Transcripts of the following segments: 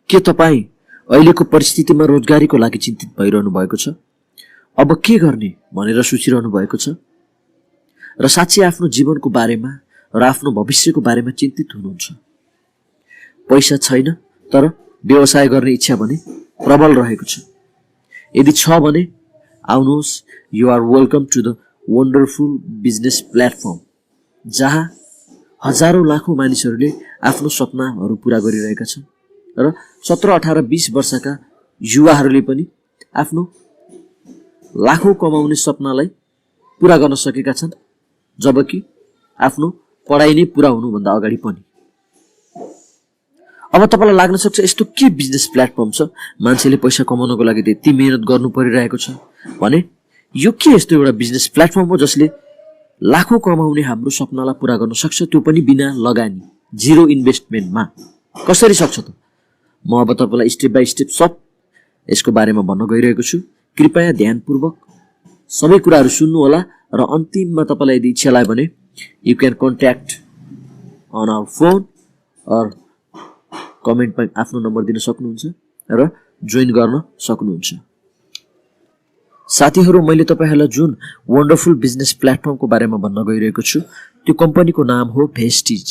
के तपाईँ अहिलेको परिस्थितिमा रोजगारीको लागि चिन्तित भइरहनु भएको छ? अब के गर्ने भनेर सोचिरहनु भएको छ र साँच्चै आफ्नो जीवनको बारेमा र आफ्नो भविष्यको बारेमा चिन्तित हुनुहुन्छ? पैसा छैन तर व्यवसाय गर्ने इच्छा भने प्रबल रहेको छ। यदि छ भने आउनुहोस्, you are welcome to the wonderful business platform, जहाँ हजारौं लाखौं मानिसहरूले आफ्नो सपनाहरू पूरा गरिरहेका छन् र 17, 18, 20 वर्षका युवाहरूले पनि आफ्नो लाखौं कमाउने सपनालाई पूरा गर्न सकेका छन्, जबकि आफ्नो पढाइ नै पूरा हुनुभन्दा अगाडि पनि। अब तपाईलाई लाग्न सक्छ यस्तो के बिजनेस प्लेटफर्म छ मान्छेले पैसा कमाउनको लागि त्यति मेहनत गर्नु परिरहेको छ भने? यो के यस्तो एउटा बिजनेस प्लेटफर्म हो जसले लाखौं कमाउने हाम्रो सपनालाई पूरा गर्न सक्छ, त्यो पनि बिना लगानी, जिरो इन्भेस्टमेन्टमा? कसरी सक्छ त? म अब तपाईलाई स्टेप बाई स्टेप सब यसको बारेमा भन्न गइरहेको छु। कृपया ध्यानपूर्वक सबै कुराहरू सुन्नु होला र अन्तिममा तपाईलाई यदि इच्छा लाग्यो भने you can contact on our phone or कमेन्टमा आफ्नो नम्बर दिन सक्नुहुन्छ र जोइन गर्न सक्नुहुन्छ। साथीहरू, मैले तपाईहरुलाई जुन वन्डरफुल बिजनेस प्लेटफर्मको बारेमा भन्न गइरहेको छु त्यो कम्पनीको नाम हो भेस्टिज।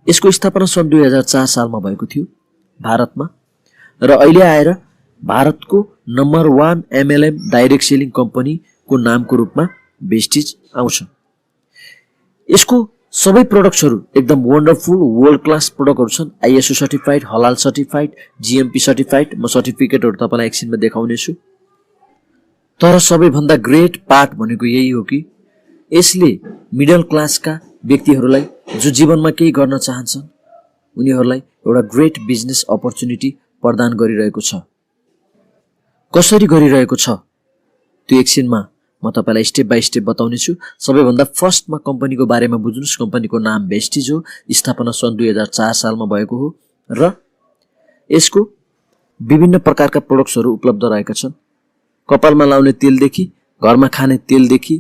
यसको स्थापना सन् 2004 सालमा भएको थियो भारतमा र अहिले आएर भारतको नम्बर 1 MLM डाइरेक्ट सेलिङ कम्पनीको नामको रूपमा भेस्टिज आउँछ। यसको सबै प्रोडक्ट्सहरू एकदम वन्डरफुल वर्ल्ड क्लास प्रोडक्टहरू छन्। ISO सर्टिफाइड, हलाल सर्टिफाइड, GMP सर्टिफाइड। म सर्टिफिकेटहरू तपाईलाई एकछिनमा देखाउने छु। तर सबैभन्दा ग्रेट पार्ट भनेको यही हो कि यसले मिडल क्लासका व्यक्तिहरूलाई जो जीवनमा केही गर्न चाहन्छन् उनीहरूलाई एउटा ग्रेट बिजनेस अपर्च्युनिटी प्रदान गरिरहेको छ। कसरी गरिरहेको छ त्यो एकछिनमा म तपाईलाई स्टेप बाई स्टेप बताउने छु। सबैभन्दा फर्स्टमा कम्पनीको बारेमा बुझ्नुस्। कम्पनीको नाम भेस्टिज हो, स्थापना सन् 2004 सालमा भएको हो र यसको विभिन्न प्रकारका प्रोडक्ट्सहरू उपलब्ध रहेका छन्। कपालमा लाउने तेलदेखि, घरमा खाने तेलदेखि,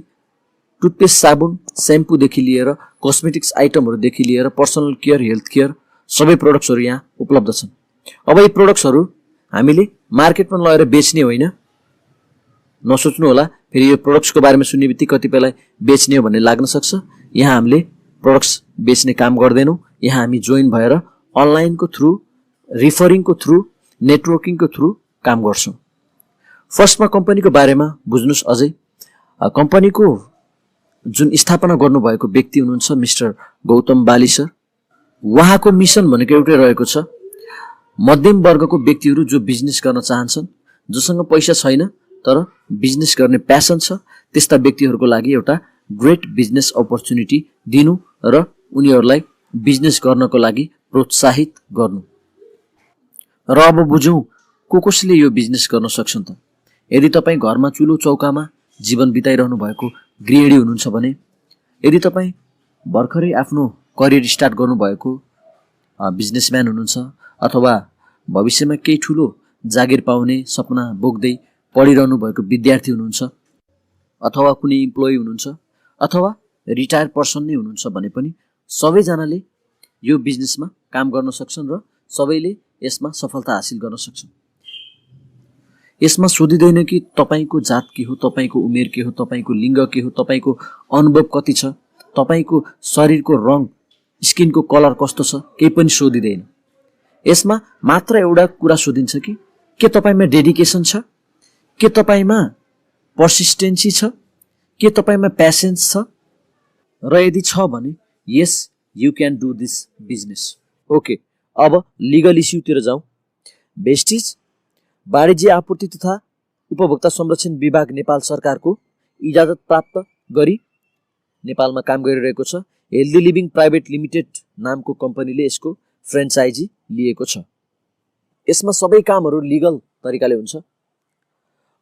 टुथपेस्ट, साबुन, स्याम्पूदेखि लिएर कस्मेटिक्स आइटमहरूदेखि लिएर पर्सनल केयर, हेल्थ केयर सबै प्रोडक्ट्सहरू यहाँ उपलब्ध छन्। अब यी प्रोडक्ट्सहरू हामीले मार्केटमा लगेर बेच्ने होइन। नसोच्नु होला फेरि यो प्रोडक्ट्सको बारेमा सुन्ने बित्तिकै कतिपयलाई बेच्ने हो भन्ने लाग्न सक्छ। यहाँ हामीले प्रोडक्ट्स बेच्ने काम गर्दैनौँ। यहाँ हामी जोइन भएर अनलाइनको थ्रु, रिफरिङको थ्रु, नेटवर्किङको थ्रु काम गर्छौँ। फर्स्टमा कम्पनीको बारेमा बुझ्नुस् अझै। कम्पनीको जुन स्थापना गर्नुभएको व्यक्ति हुनुहुन्छ मिस्टर गौतम बाली सर। उहाँको मिसन भनेको एउटै रहेको छ, मध्यम वर्गको व्यक्तिहरू जो बिजनेस गर्न चाहन्छन्, जोसँग पैसा छैन तर बिजनेस गर्ने प्यासन छ, त्यस्ता व्यक्तिहरूको लागि एउटा ग्रेट बिजनेस अपर्च्युनिटी दिनु र उनीहरूलाई बिजनेस गर्नको लागि प्रोत्साहित गर्नु। र अब बुझौँ कसले यो बिजनेस गर्न सक्छन् त? यदि तपाईँ घरमा चुलो चौकामा जीवन बिताइरहनु भएको गृहिणी हुनुहुन्छ भने, यदि तपाईँ भर्खरै आफ्नो करियर स्टार्ट गर्नुभएको बिजनेसम्यान हुनुहुन्छ, अथवा भविष्यमा केही ठुलो जागिर पाउने सपना बोक्दै पढिरहनु भएको विद्यार्थी हुनुहुन्छ, अथवा कुनै इम्प्लोइ हुनुहुन्छ, अथवा रिटायर्ड पर्सन नै हुनुहुन्छ भने पनि सबैजनाले यो बिजनेसमा काम गर्न सक्छन् र सबैले यसमा सफलता हासिल गर्न सक्छन्। यसमा सोधिँदैन कि तपाईको जात के हो, तपाईको उमेर के हो, तपाईको लिङ्ग के हो, तपाईको अनुभव कति छ, तपाईको शरीरको रङ, स्किनको कलर कस्तो छ, केही पनि सोधिँदैन। यसमा मात्र एउटा कुरा सोधिन्छ कि के तपाईमा डेडिकेसन छ, के तपाईमा पर्सिस्टेन्सी छ, के तपाईमा प्यासेन्स छ, र यदि छ भने yes you can do this business. Okay, अब लिगल इस्युतिर जाउँ। भेस्टिज वाणिज्य आपूर्ति तथा उपभोक्ता संरक्षण विभाग नेपाल सरकारको इजाजत प्राप्त गरी नेपालमा काम गरिरहेको छ। हेल्दी लिभिङ प्राइभेट लिमिटेड नामको कम्पनीले यसको फ्रेन्चाइजी लिएको छ। यसमा सबै कामहरू लिगल तरिकाले हुन्छ।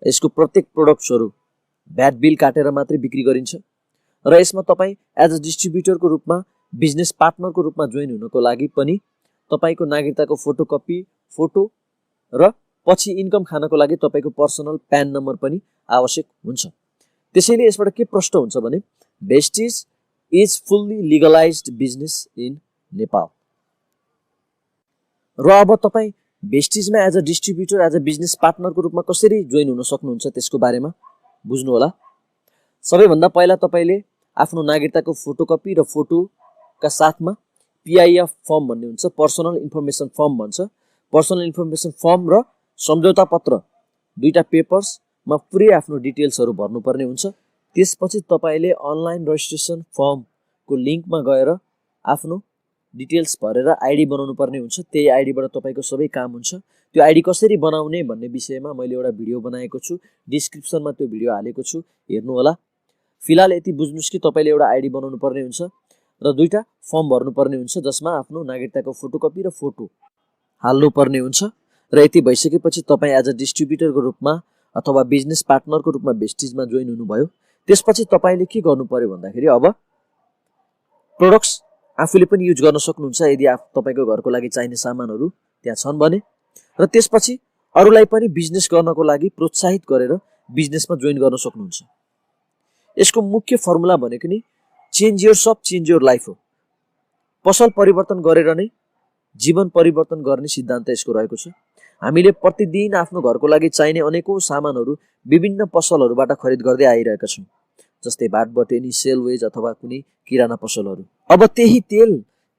यसको प्रत्येक प्रोडक्ट्सहरू भ्याट बिल काटेर मात्रै बिक्री गरिन्छ र यसमा तपाईँ एज अ डिस्ट्रिब्युटरको रूपमा, बिजनेस पार्टनरको रूपमा जोइन हुनको लागि पनि तपाईको नागरिकताको फोटोकपी, फोटो र पछि इन्कम खानको लागि तपाईको पर्सनल प्यान नम्बर पनि आवश्यक हुन्छ। त्यसैले यसबाट के प्रश्न हुन्छ भने Vestige is fully legalized business in Nepal. र अब तपाईँ भेस्टिजमा as a distributor, as a business पार्टनरको रूपमा कसरी जोइन हुन सक्नुहुन्छ त्यसको बारेमा बुझ्नु होला। सबैभन्दा पहिला तपाईँले आफ्नो नागरिकताको फोटोकपी र फोटोका साथमा PIF फर्म भन्ने हुन्छ, पर्सनल इन्फर्मेसन फर्म भन्छ। पर्सनल इन्फर्मेसन फर्म र सम्झौता पत्र दुईटा पेपर्समा पुरै आफ्नो डिटेल्सहरू भर्नुपर्ने हुन्छ। त्यसपछि तपाईँले अनलाइन रजिस्ट्रेसन फर्मको लिङ्कमा गएर आफ्नो डिटेल्स भरेर आइडी बनाउनु पर्ने हुन्छ। त्यही आइडीबाट तपाईँको सबै काम हुन्छ। त्यो आइडी कसरी बनाउने भन्ने विषयमा मैले एउटा भिडियो बनाएको छु, डिस्क्रिप्सनमा त्यो भिडियो हालेको छु, हेर्नु होला। फिलहाल यति बुझ्नुस् कि तपाईँले एउटा आइडी बनाउनु पर्ने हुन्छ र दुईटा फर्म भर्नुपर्ने हुन्छ जसमा आफ्नो नागरिकताको फोटोकपी र फोटो हाल्नु पर्ने हुन्छ। र यति भइसकेपछि तपाईँ एज अ डिस्ट्रिब्युटरको रूपमा अथवा बिजनेस पार्टनरको रूपमा भेस्टिजमा जोइन हुनुभयो। त्यसपछि तपाईँले के गर्नु पर्यो भन्दाखेरि अब प्रोडक्ट्स आफूले पनि युज गर्न सक्नुहुन्छ यदि तपाईँको घरको लागि चाहिने सामानहरू त्यहाँ छन् भने। र त्यसपछि अरूलाई पनि बिजनेस गर्नको लागि प्रोत्साहित गरेर बिजनेसमा जोइन गर्न सक्नुहुन्छ। यसको मुख्य फर्मुला भनेको नि change your shop change your life हो। पसल परिवर्तन गरेर नै जीवन परिवर्तन गर्ने सिद्धान्त यसको रहेको छ। हामीले प्रतिदिन आफ्नो घरको लागि चाहिने अनेकौं सामानहरू विभिन्न पसलहरूबाट खरिद गर्दै आइरहेका छौँ, जस्तै भाटबटेनी, सेलवेज अथवा कुनै किराना पसलहरू। अब त्यही तेल,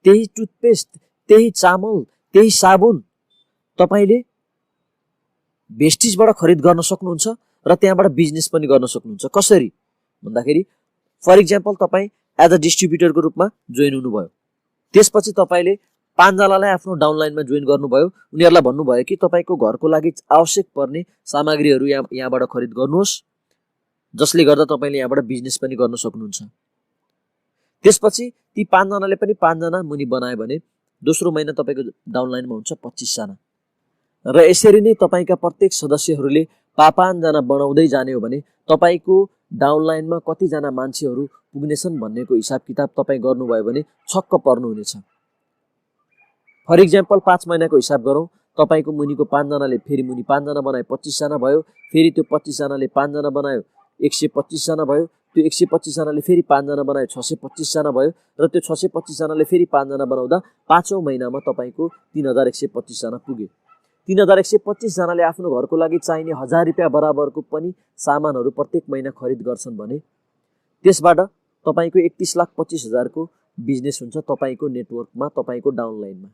त्यही टुथपेस्ट, त्यही चामल, त्यही साबुन तपाईँले भेस्टिजबाट खरिद गर्न सक्नुहुन्छ र त्यहाँबाट बिजनेस पनि गर्न सक्नुहुन्छ। कसरी भन्दाखेरि फर इक्जाम्पल तपाईँ एज अ डिस्ट्रिब्युटरको रूपमा जोइन हुनुभयो। त्यसपछि तपाईँले 5 जनालाई आफ्नो डाउनलाइनमा जोइन गर्नुभयो। उनीहरूलाई भन्नुभयो कि तपाईँको घरको लागि आवश्यक पर्ने सामग्रीहरू यहाँबाट खरिद गर्नुहोस्, जसले गर्दा तपाईँले यहाँबाट बिजनेस पनि गर्न सक्नुहुन्छ। त्यसपछि ती 5 जनाले पनि 5 जना मुनि बनायो भने दोस्रो महिना तपाईँको डाउनलाइनमा हुन्छ 25 जना। र यसरी नै तपाईँका प्रत्येक सदस्यहरूले 5 जना बनाउँदै जाने हो भने तपाईँको डाउनलाइनमा कतिजना मान्छेहरू पुग्नेछन् भन्नेको हिसाब किताब तपाईँ गर्नुभयो भने छक्क पर्नुहुनेछ। फर इक्जाम्पल 5 महिनाको हिसाब गरौँ। तपाईँको मुनिको 5 जनाले फेरि मुनि 5 जना बनायो, 25 जना भयो। फेरि त्यो 25 जनाले 5 जना बनायो, 125 जना भयो। त्यो 125 जनाले फेरि 5 जना बनायो, 625 जना भयो। र त्यो 625 जनाले फेरि 5 जना बनाउँदा 5औं महिनामा तपाईँको 3125 जना पुग्यो। 3125 जनाले आफ्नो घरको लागि चाहिने 1000 रुपियाँ बराबरको पनि सामानहरू प्रत्येक महिना खरिद गर्छन् भने त्यसबाट तपाईँको 31,25,000 को बिजनेस हुन्छ तपाईँको नेटवर्कमा, तपाईँको डाउनलाइनमा।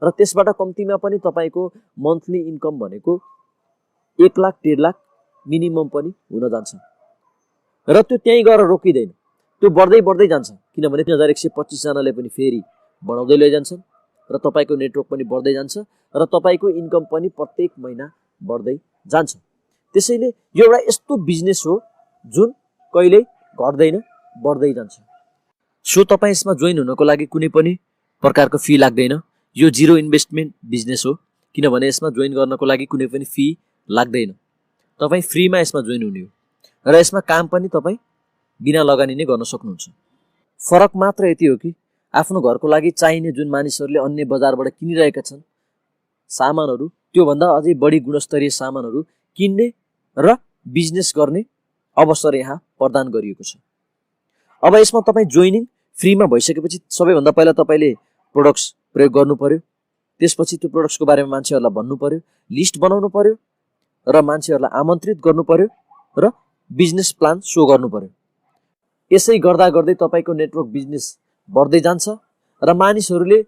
र त्यसबाट कम्तीमा पनि तपाईँको मन्थली इन्कम भनेको 1 लाख 1.5 लाख मिनिमम पनि हुन जान्छ। र त्यो त्यहीँ गएर रोकिँदैन, त्यो बढ्दै बढ्दै जान्छ। किनभने 3125 जनाले पनि फेरि बढाउँदै लैजान्छन् र तपाईँको नेटवर्क पनि बढ्दै जान्छ र तपाईँको इन्कम पनि प्रत्येक महिना बढ्दै जान्छ। त्यसैले यो एउटा यस्तो बिजनेस हो जुन कहिल्यै घट्दैन, बढ्दै जान्छ। सो तपाईँ यसमा जोइन हुनको लागि कुनै पनि प्रकारको फी लाग्दैन। यो जिरो इन्भेस्टमेन्ट बिजनेस हो, किनभने यसमा जोइन गर्नको लागि कुनै पनि फी लाग्दैन। तपाईँ फ्रीमा यसमा जोइन हुने हो र यसमा काम पनि तपाईँ बिना लगानी नै गर्न सक्नुहुन्छ। फरक मात्र यति हो कि आफ्नो घरको लागि चाहिने जुन मानिसहरूले अन्य बजारबाट किनिरहेका छन् सामानहरू, त्योभन्दा अझै बढी गुणस्तरीय सामानहरू किन्ने र बिजनेस गर्ने अवसर यहाँ प्रदान गरिएको छ। अब यसमा तपाईँ जोइनिङ फ्रीमा भइसकेपछि सबैभन्दा पहिला तपाईँले प्रोडक्ट्स प्रयोग गर्नु पर्यो। त्यसपछि त्यो प्रोडक्ट्सको बारेमा मान्छेहरूलाई भन्नु पर्यो, लिस्ट बनाउनु पर्यो र मान्छेहरूलाई आमन्त्रित गर्नु पर्यो र बिजनेस प्लान सो गर्नु पर्यो। यसै गर्दा गर्दै तपाईँको नेटवर्क बिजनेस बढ्दै जान्छ र मानिसहरूले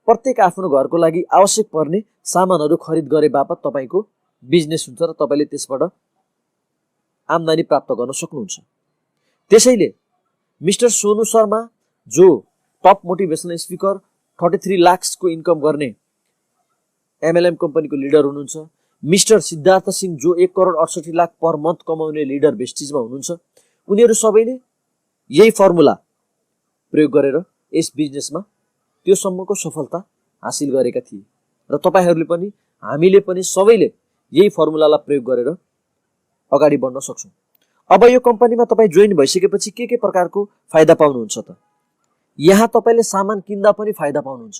प्रत्येक आफ्नो घरको लागि आवश्यक पर्ने सामानहरू खरिद गरे बापत तपाईँको बिजनेस हुन्छ र तपाईँले त्यसबाट आम्दानी प्राप्त गर्न सक्नुहुन्छ। त्यसैले मिस्टर सोनु शर्मा जो टप मोटिभेसनल स्पिकर 33 लाखको इन्कम गर्ने MLM कम्पनीको लिडर हुनुहुन्छ, मिस्टर सिद्धार्थ सिंह जो 1 करोड 68 लाख पर मन्थ कमाउने लिडर भेस्टिजमा हुनुहुन्छ, उनीहरू सबैले यही फर्मुला प्रयोग गरेर यस बिजनेसमा त्यो सम्मको सफलता हासिल गरेका थिए र तपाईहरूले पनि हामीले पनि सबैले यही फर्मुलालाई प्रयोग गरेर अगाडि बढ्न सक्छौँ। अब यो कम्पनीमा तपाईँ जोइन भइसकेपछि के प्रकारको फाइदा पाउनुहुन्छ त? यहाँ तपाईँले सामान किन्दा पनि फाइदा पाउनुहुन्छ।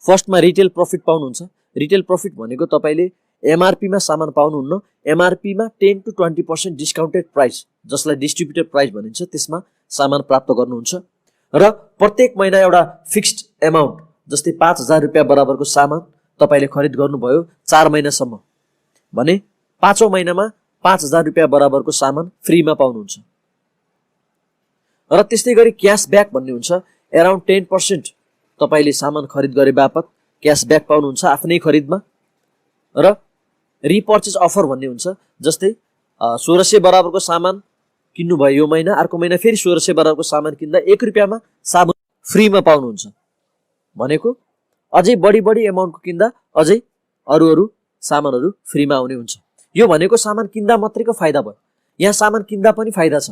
फर्स्टमा रिटेल प्रफिट पाउनुहुन्छ। रिटेल प्रफिट भनेको तपाईँले MRPमा सामान पाउनुहुन्न, MRPमा 10 to 20% डिस्काउन्टेड प्राइस जसलाई डिस्ट्रिब्युटेड प्राइस भनिन्छ त्यसमा सामान प्राप्त गर्नुहुन्छ र प्रत्येक महिना एउटा फिक्स्ड एमाउन्ट जस्तै 5000 रुपियाँ बराबरको सामान तपाईले खरिद गर्नुभयो 4 महिनासम्म भने 5औं महिनामा 5000 रुपैयाँ बराबरको सामान फ्रीमा पाउनुहुन्छ। र त्यस्तै गरी क्याशब्याक भन्ने हुन्छ, अराउन्ड 10% तपाईले सामान खरिद गरे बापत क्याशब्याक पाउनुहुन्छ आफ्नै खरिदमा। र रिपर्चेज अफर भन्ने हुन्छ, जस्तै 1600 बराबरको सामान किन्नु भयो यो महिना, अर्को महिना फेरि 1600 बराबरको सामान किन्दा 1 रुपैयाँमा साबुन फ्रीमा पाउनुहुन्छ। भनेको अझै बढी एमाउन्टको किन्दा अझै अरू सामानहरू फ्रीमा आउने हुन्छ। यो भनेको सामान किन्दा मात्रैको फाइदा भयो। यहाँ सामान किन्दा पनि फाइदा छ,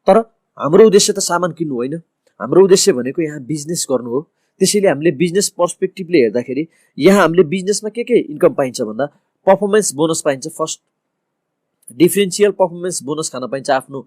तर हाम्रो उद्देश्य त सामान किन्नु होइन। हाम्रो उद्देश्य भनेको यहाँ बिजनेस गर्नु हो। त्यसैले हामीले बिजनेस पर्सपेक्टिभले हेर्दाखेरि यहाँ हामीले बिजनेसमा के इन्कम पाइन्छ भन्दा पर्फर्मेन्स बोनस पाइन्छ। फर्स्ट डिफरेन्शियल पर्फर्मेन्स बोनस खान पाइन्छ आफ्नो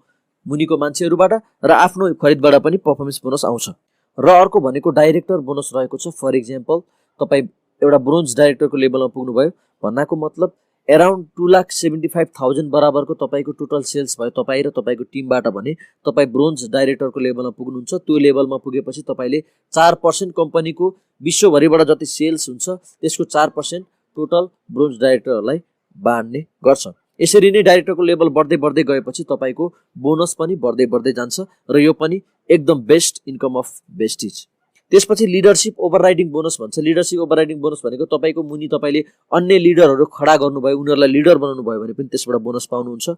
मुनिको मान्छेहरूबाट, र आफ्नो खरिदबाट पनि पर्फर्मेन्स बोनस आउँछ। र अर्को भनेको डाइरेक्टर बोनस रहेको छ। फर इक्जाम्पल तपाईँ एउटा ब्रोन्ज डाइरेक्टरको लेभलमा पुग्नुभयो भन्नाको मतलब अराउन्ड 2,75,000 बराबरको तपाईँको टोटल सेल्स भयो तपाईँ र तपाईँको टिमबाट भने तपाईँ ब्रोन्ज डाइरेक्टरको लेभलमा पुग्नुहुन्छ। त्यो लेभलमा पुगेपछि तपाईँले 4% कम्पनीको विश्वभरिबाट जति सेल्स हुन्छ त्यसको 4% टोटल ब्रोन्ज डाइरेक्टरहरूलाई बाँड्ने गर्छ। यसरी नै डाइरेक्टरको लेभल बढ्दै गएपछि तपाईँको बोनस पनि बढ्दै जान्छ, र यो पनि एकदम बेस्ट इन्कम अफ भेस्टिज। त्यसपछि लिडरशिप ओभरराइडिङ बोनस भन्छ। लिडरशिप ओभरराइडिङ बोनस भनेको तपाईँको मुनि तपाईँले अन्य लिडरहरू खडा गर्नुभयो, उनीहरूलाई लिडर बनाउनु भयो भने पनि त्यसबाट बोनस पाउनुहुन्छ।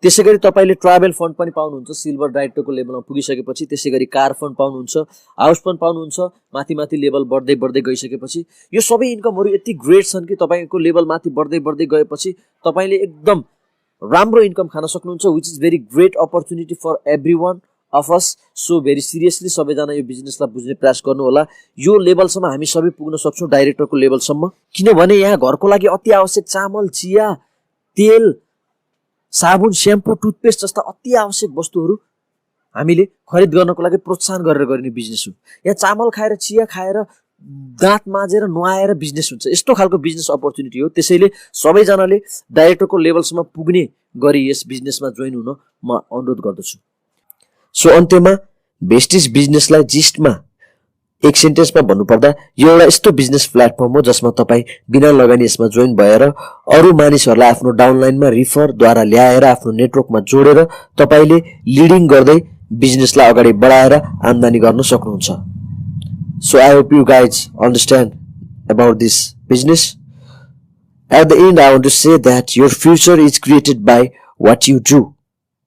त्यसै गरी तपाईँले ट्राभल फन्ड पनि पाउनुहुन्छ सिल्भर डाइरेक्टरको लेभलमा पुगिसकेपछि। त्यसै गरी कार फन्ड पाउनुहुन्छ, हाउस फन्ड पाउनुहुन्छ माथि लेभल बढ्दै गइसकेपछि। यो सबै इन्कमहरू यति ग्रेट छन् कि तपाईँको लेभल माथि बढ्दै गएपछि तपाईँले एकदम राम्रो इन्कम खान सक्नुहुन्छ, which is very great opportunity for everyone of us. So very seriously सबैजना यो बिजनेसलाई बुझ्ने प्रयास गर्नु होला। यो लेभलसम्म हामी सबै पुग्न सक्छौँ, डाइरेक्टरको लेभलसम्म। किनभने यहाँ घरको लागि अति आवश्यक चामल, चिया, तेल, साबुन, स्याम्पू, टुथपेस्ट जस्ता अति आवश्यक वस्तुहरू हामीले खरिद गर्नको लागि प्रोत्साहन गरेर गरिने बिजनेस हो। यहाँ चामल खाएर, चिया खाएर, दाँत माझेर नुहाएर बिजनेस हुन्छ। यस्तो खालको बिजनेस अपर्च्युनिटी हो। त्यसैले सबैजनाले डाइरेक्टरको लेभलसम्म पुग्ने गरी यस बिजनेसमा जोइन हुन म अनुरोध गर्दछु। सो अन्त्यमा भेस्टिज बिजनेसलाई जिस्टमा एक सेन्टेन्समा भन्नुपर्दा यो एउटा यस्तो बिजनेस प्लेटफर्म हो जसमा तपाईँ बिना लगानी यसमा जोइन भएर अरू मानिसहरूलाई आफ्नो डाउनलाइनमा रिफरद्वारा ल्याएर आफ्नो नेटवर्कमा जोडेर तपाईँले लिडिङ गर्दै बिजनेसलाई अगाडि बढाएर आम्दानी गर्न सक्नुहुन्छ। So I hope you guys understand about this business. At the end I want to say that your future is created by what you do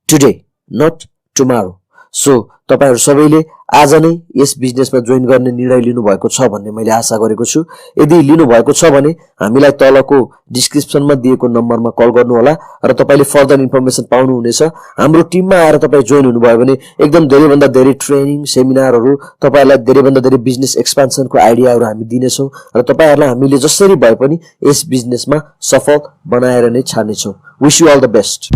today, not tomorrow. So तपाईहरु सबैले आज नै यस बिजनेसमा जोइन गर्ने निर्णय लिनुभएको छ भन्ने मैले आशा गरेको छु। यदि लिनुभएको छ भने हामीलाई तलको डिस्क्रिप्सनमा दिएको नम्बरमा कल गर्नु होला र तपाईले फर्दर इन्फर्मेसन पाउनु हुनेछ। हाम्रो टिममा आएर तपाई जोइन हुनुभयो भने एकदम धेरै भन्दा धेरै ट्रेनिङ सेमिनारहरु, तपाईहरुलाई धेरै भन्दा धेरै बिजनेस एक्सपान्सनको आइडियाहरु हामी दिनेछौं र तपाईहरुलाई हामीले जसरी भए पनि यस बिजनेसमा सफल बनाएर नै छाड्नेछौं। Wish you all the best.